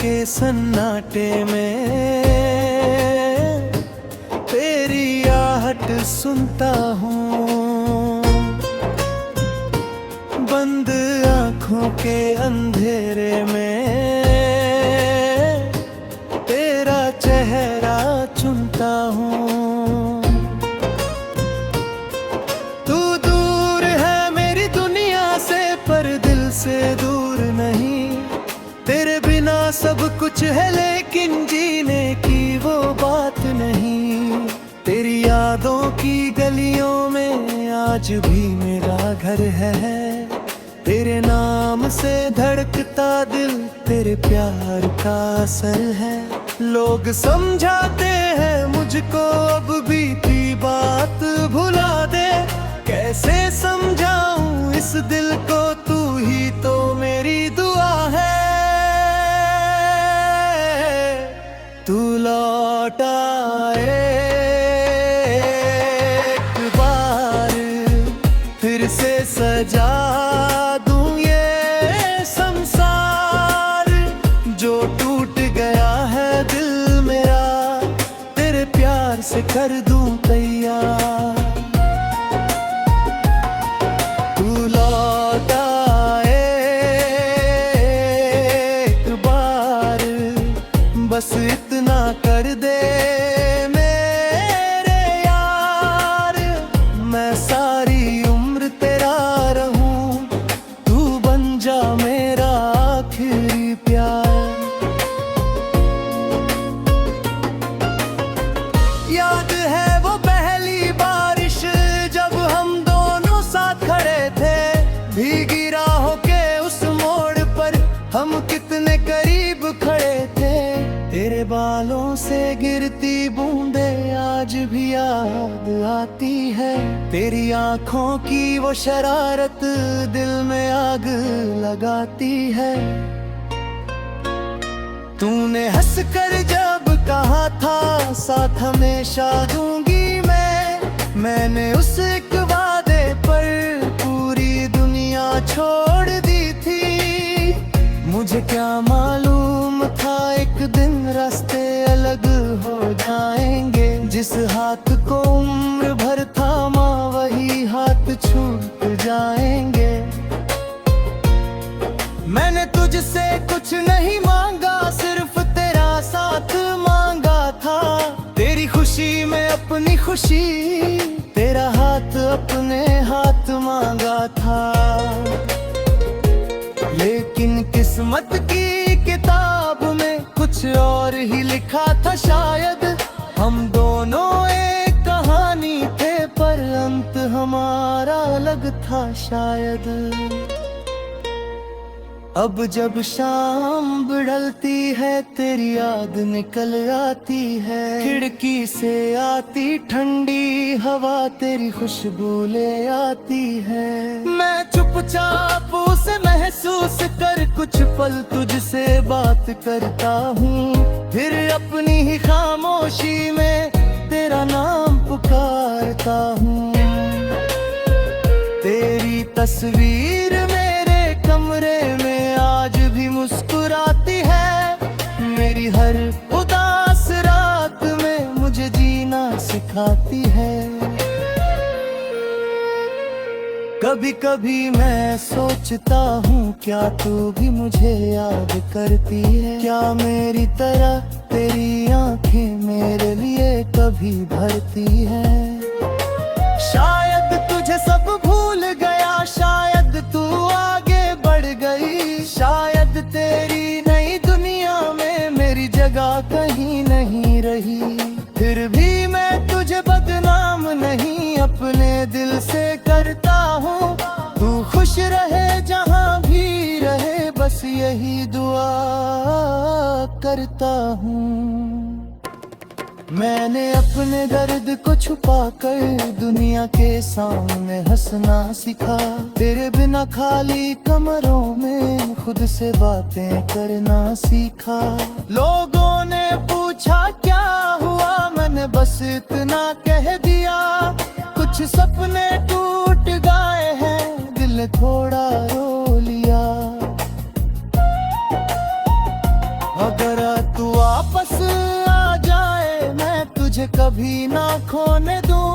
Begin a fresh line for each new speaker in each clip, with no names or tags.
के सन्नाटे में तेरी आहट सुनता हूँ। बंद आँखों के अंधेरे में तेरा चेहरा चुनता हूँ। तू दूर है मेरी दुनिया से पर दिल से दूर नहीं। तेरे बिना सब कुछ है लेकिन जीने की वो बात नहीं। तेरी यादों की गलियों में आज भी मेरा घर है। तेरे नाम से धड़कता दिल तेरे प्यार का असर है। लोग समझाते हैं मुझको अब बीती बात भुला दे। कैसे समझाऊं इस दिल को, तू ही तो मेरी दुआ है। तू लौट आए एक बार फिर से सजा दूं ये संसार। जो टूट गया है दिल मेरा तेरे प्यार से कर दूं तैयार। तू लौट आए एक बार बस इतना कर दे मेरे यार। मैं सारी उम्र तेरा रहूं, तू बन जा मेरा आखिरी प्यार। याद है वो पहली बारिश जब हम दोनों साथ खड़े थे। भीगी राहों के उस मोड़ पर हम कितने करीब खड़े थे। तेरे बालों से गिरती बूंदें आज भी याद आती है। तेरी आंखों की वो शरारत दिल में आग लगाती है। तूने हंसकर जब कहा था साथ हमेशा दूंगी मैंने उस एक वादे पर पूरी दुनिया छोड़ दी थी। मुझे क्या मालूम था एक दिन रास्ते अलग हो जाएंगे। जिस हाथ को उम्र भर थामा वही हाथ छूट जाएंगे। मैंने तुझसे कुछ नहीं मांगा, सिर्फ तेरा साथ मांगा था। तेरी खुशी में अपनी खुशी, तेरा हाथ अपने हाथ मांगा था। लेकिन किस्मत की किताब में कुछ और ही लिखा था शायद। हम दोनों एक कहानी थे पर अंत हमारा अलग था शायद। अब जब शाम ढलती है तेरी याद निकल आती है। खिड़की से आती ठंडी हवा तेरी खुशबू ले आती है। मैं चुपचाप उसे महसूस कर कुछ पल तुझसे बात करता हूँ। फिर अपनी ही खामोशी में तेरा नाम पुकारता हूँ। तेरी तस्वीर मेरे कमरे में आज भी मुस्कुराती है। मेरी हर उदास रात में मुझे जीना सिखाती है। कभी कभी मैं सोचता हूँ क्या तू भी मुझे याद करती है। क्या मेरी तरह तेरी आंखें मेरे लिए कभी भरती हैं। शायद तुझे सब भूल गया, शायद तू आगे बढ़ गई। शायद तेरी नई दुनिया में मेरी जगह कहीं नहीं रही। फिर भी मैं तुझे बदनाम नहीं अपने दिल से करता हूँ। तू खुश रहे जहाँ भी रहे बस यही दुआ करता हूँ। मैंने अपने दर्द को छुपा कर दुनिया के सामने हंसना सीखा। तेरे बिना खाली कमरों में खुद से बातें करना सीखा। लोगों ने पूछा क्या हुआ, मैंने बस इतना कह दिया। कुछ सपने टूट गए हैं, दिल थोड़ा रो लिया। अब कभी ना खोने दूं।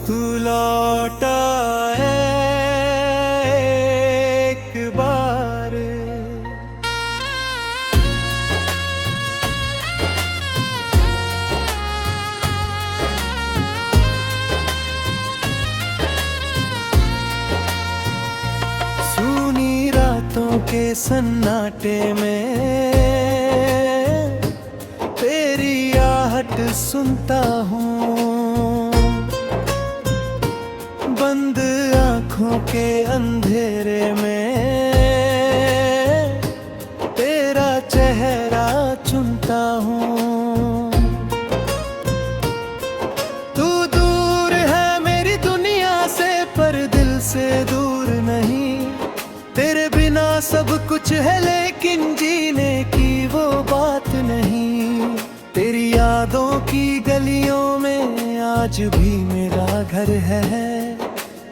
तू लौटा एक बार, सूनी रातों के सन्नाटे में तेरी आहट सुनता हूँ। बंद आँखों के अंधेरे में तेरा चेहरा चुनता हूँ। तू दूर है मेरी दुनिया से पर दिल से दूर नहीं। तेरे बिना सब कुछ है लेकिन जीने की वो बात नहीं। तेरी यादों की गलियों में आज भी मेरा घर है।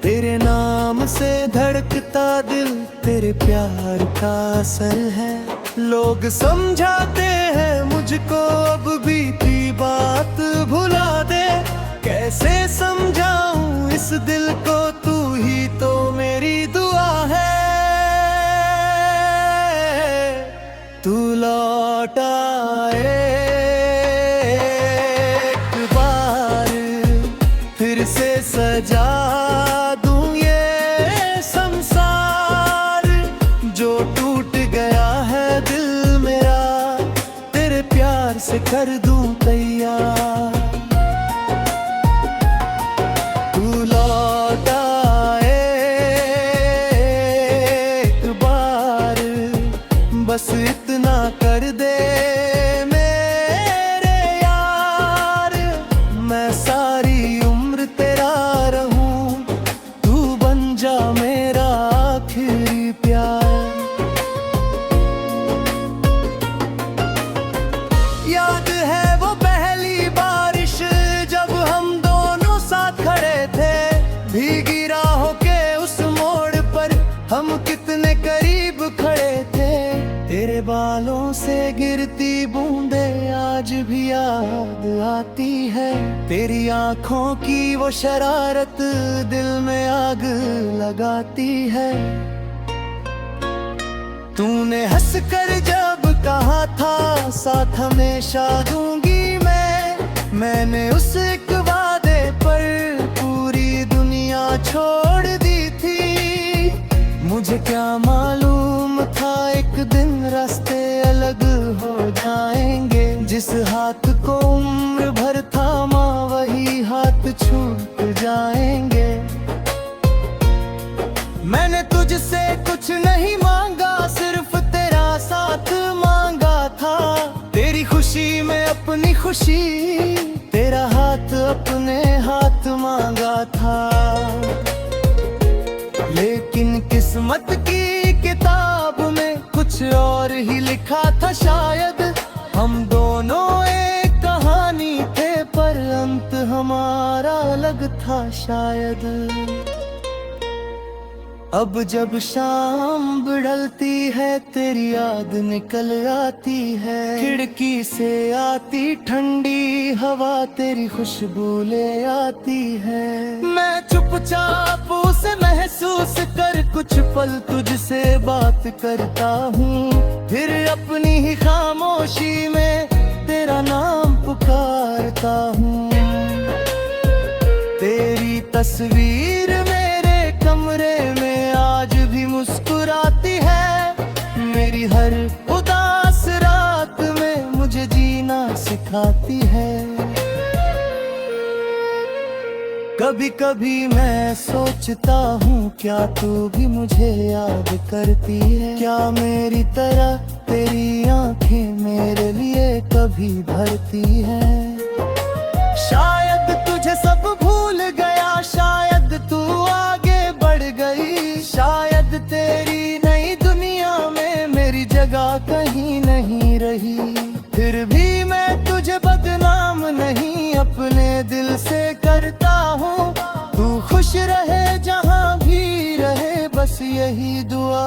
तेरे नाम से धड़कता दिल तेरे प्यार का असर है। लोग समझाते हैं मुझको अब बीती बात भुला दे। कैसे समझाऊं इस दिल को, तू ही तो मेरी दुआ है। तू लौटा एक बार, फिर से सजा दूं ये संसार। जो टूट गया है दिल मेरा, तेरे प्यार से कर दूं तैयार। तू लौटा एक बार, बस इतना कर दे मेरे यार। मैं सारी उम्र तेरा रहूं, तू बन जा मेरा आखिरी प्यार। याद है वो पहली बारिश जब हम दोनों साथ खड़े थे। भीगी राहों के उस मोड़ पर हम कितने करीब खड़े थे। तेरे बालों से गिरती बूंदे आज भी याद आती है। तेरी आंखों की वो शरारत दिल में आग लगाती है। तूने हंस कर जब कहा था साथ हमेशा दूंगी मैंने उस एक वादे पर पूरी दुनिया छोड़ दी थी। मुझे क्या मालूम था एक दिन रास्ते अलग हो जाएंगे। जिस हाथ को उम्र भर थामा वही हाथ छूट जाएंगे। मैंने तुझसे कुछ नहीं मांगा, सिर्फ तेरा साथ मांगा था। तेरी खुशी में अपनी खुशी, तेरा हाथ अपने हाथ मांगा था। लेकिन किस्मत की किताब में कुछ और ही लिखा था शायद। हम दोनों एक कहानी थे पर अंत हमारा अलग था शायद। अब जब शाम ढलती है तेरी याद निकल आती है। खिड़की से आती ठंडी हवा तेरी खुशबू ले आती है। मैं चुपचाप उसे महसूस कर कुछ पल तुझसे बात करता हूँ। फिर अपनी ही खामोशी में तेरा नाम पुकारता हूँ। तेरी तस्वीर मेरे कमरे में आज भी मुस्कुराती है। मेरी हर उदास रात में मुझे जीना सिखाती है। कभी कभी मैं सोचता हूँ क्या तू भी मुझे याद करती है। क्या मेरी तरह तेरी आंखें मेरे लिए कभी भरती हैं। शायद तुझे सब भूल गया, शायद तू आगे बढ़ गई। शायद तेरी नई दुनिया में मेरी जगह कहीं नहीं रही। फिर भी मैं तुझे बदनाम नहीं अपने दिल से करता हूँ। तू खुश रहे जहाँ भी रहे, बस यही दुआ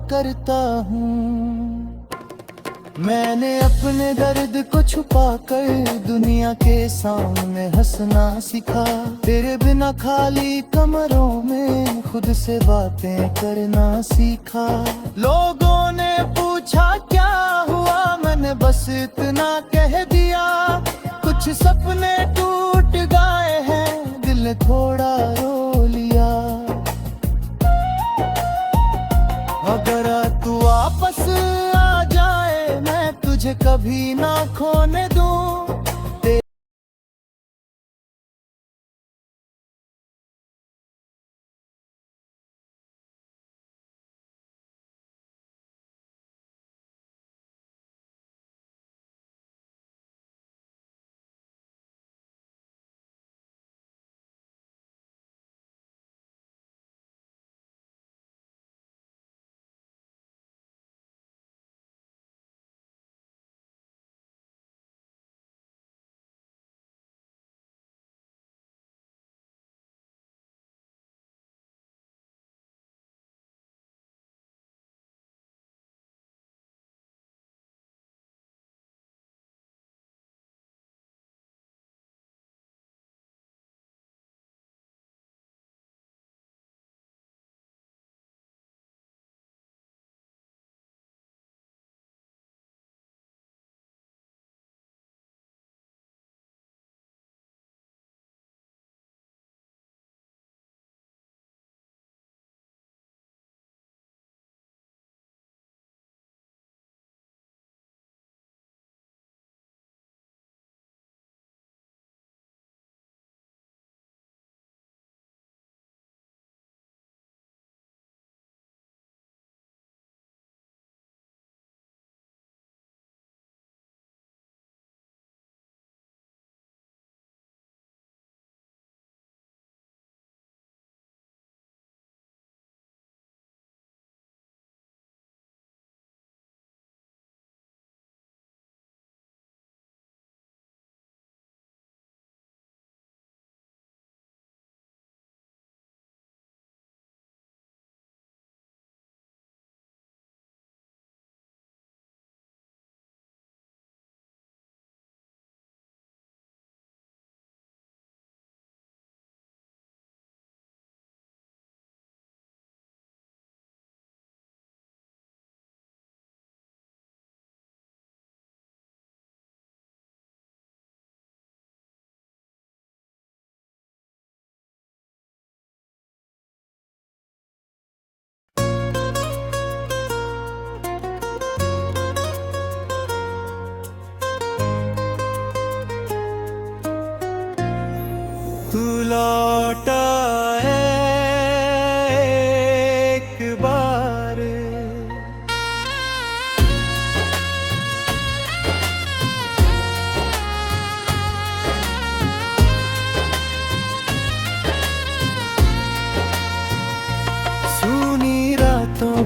करता हूँ। मैंने अपने दर्द को छुपा कर दुनिया के सामने हंसना सीखा। तेरे बिना खाली कमरों में खुद से बातें करना सीखा। लोगों ने पूछा क्या हुआ, मैंने बस इतना कह दिया। कुछ सपने टूट गए हैं, दिल ने थोड़ा रो लिया। अगर तू वापस आ जाए मैं तुझे कभी ना खोने दूं।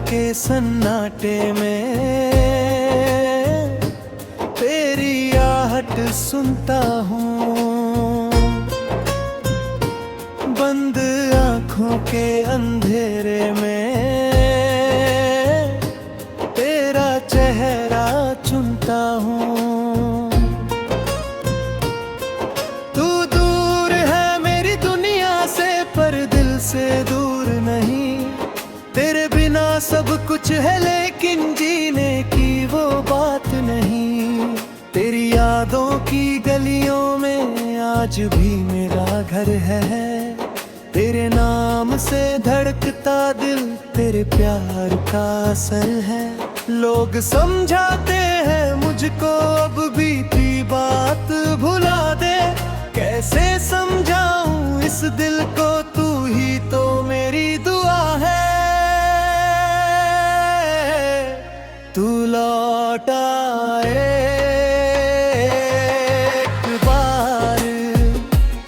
के सन्नाटे में तेरी आहट सुनता हूँ। बंद आँखों के अंधेरे में तेरा चेहरा चुनता हूँ। तू दूर है मेरी दुनिया से पर दिल से दूर नहीं। तेरे बिना सब कुछ है लेकिन जीने की वो बात नहीं। तेरी यादों की गलियों में आज भी मेरा घर है। तेरे नाम से धड़कता दिल तेरे प्यार का असर है। लोग समझाते हैं मुझको अब बीती बात भुला दे। कैसे समझाऊं इस दिल को, तू ही तो मेरी दुआ है। तू लौट आए एक बार,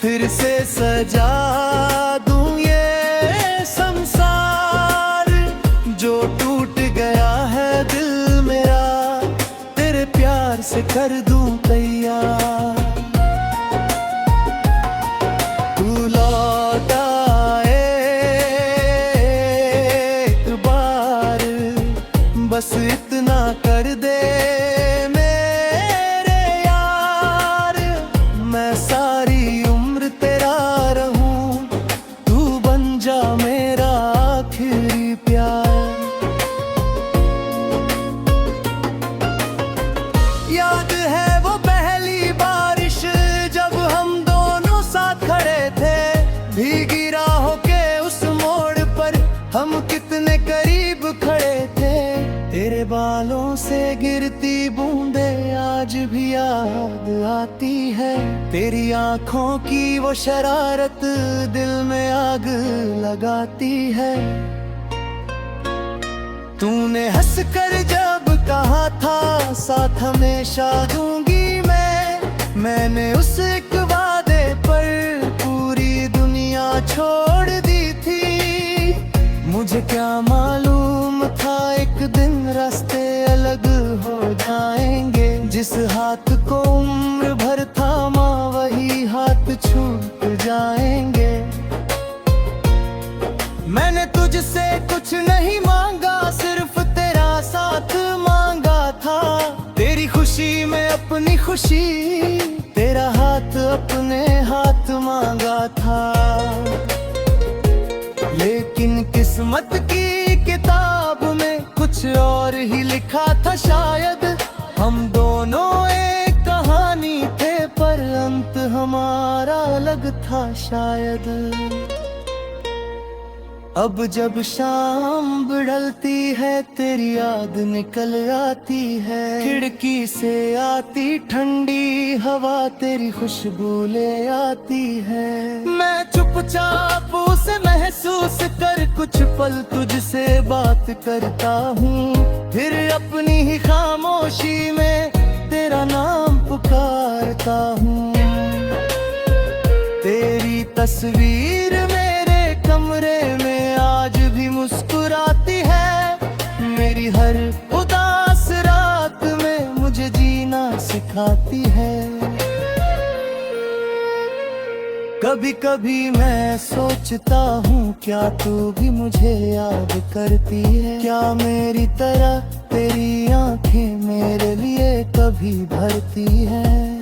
फिर से सजा दूं ये संसार। जो टूट गया है दिल मेरा, तेरे प्यार से कर दूं तैयार। तू लौट आए एक बार, बस इतना कर दे मेरे यार। मैं सारी उम्र तेरा रहूं, तू बन जा मेरा आखिरी प्यार। याद है वो पहली बारिश जब हम दोनों साथ खड़े थे। भीगी राहों के उस मोड़ पर हम कितने करीब खड़े थे। तेरे बालों से गिरती बूंदें आज भी याद आती है। तेरी आंखों की वो शरारत दिल में आग लगाती है। तूने हंसकर जब कहा था साथ हमेशा दूंगी मैंने उस एक वादे पर पूरी दुनिया छोड़ दी थी। मुझे क्या मालूम था एक दिन रास्ते अलग हो जाएंगे। जिस हाथ को उम्र भर थामा वही हाथ छूट जाएंगे। मैंने तुझसे कुछ नहीं मांगा, सिर्फ तेरा साथ मांगा था। तेरी खुशी में अपनी खुशी, तेरा हाथ अपने हाथ मांगा था। लेकिन किस्मत की किताब में कुछ और ही लिखा था शायद। हम दोनों एक कहानी थे पर अंत हमारा अलग था शायद। अब जब शाम ढलती है तेरी याद निकल आती है। खिड़की से आती ठंडी हवा तेरी खुशबू ले आती है। मैं चुपचाप उसे महसूस कर कुछ पल तुझसे बात करता हूँ। फिर अपनी ही खामोशी में तेरा नाम पुकारता हूँ। तेरी तस्वीर मेरे कमरे में आज भी मुस्कुराती है। मेरी हर उदास रात में मुझे जीना सिखाती है। कभी कभी मैं सोचता हूँ क्या तू भी मुझे याद करती है। क्या मेरी तरह तेरी आंखें मेरे लिए कभी भरती हैं।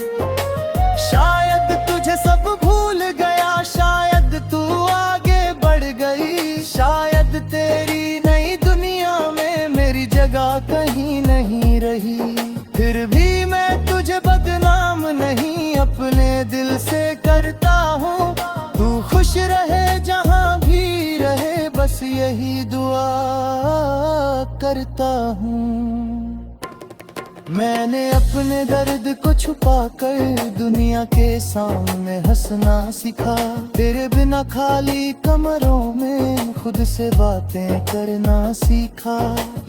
शायद तुझे सब भूल गया, शायद तू आगे बढ़ गई। शायद तेरी नई दुनिया में मेरी जगह कहीं नहीं रही। फिर भी मैं तुझे बदनाम नहीं अपने दिल से करता हूँ। तू खुश रहे जहाँ भी रहे, बस यही दुआ करता हूँ। मैंने अपने दर्द को छुपाकर दुनिया के सामने हंसना सीखा। तेरे बिना खाली कमरों में खुद से बातें करना सीखा।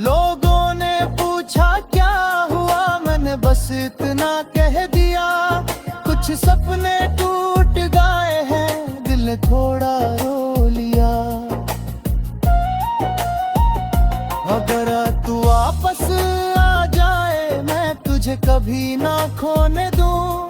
लोगों ने पूछा क्या हुआ, मैंने बस इतना कह दिया। कुछ सपने टूट गए हैं, दिल थोड़ा रो लिया। अगर तू वापस आ जाए मैं तुझे कभी ना खोने दूं।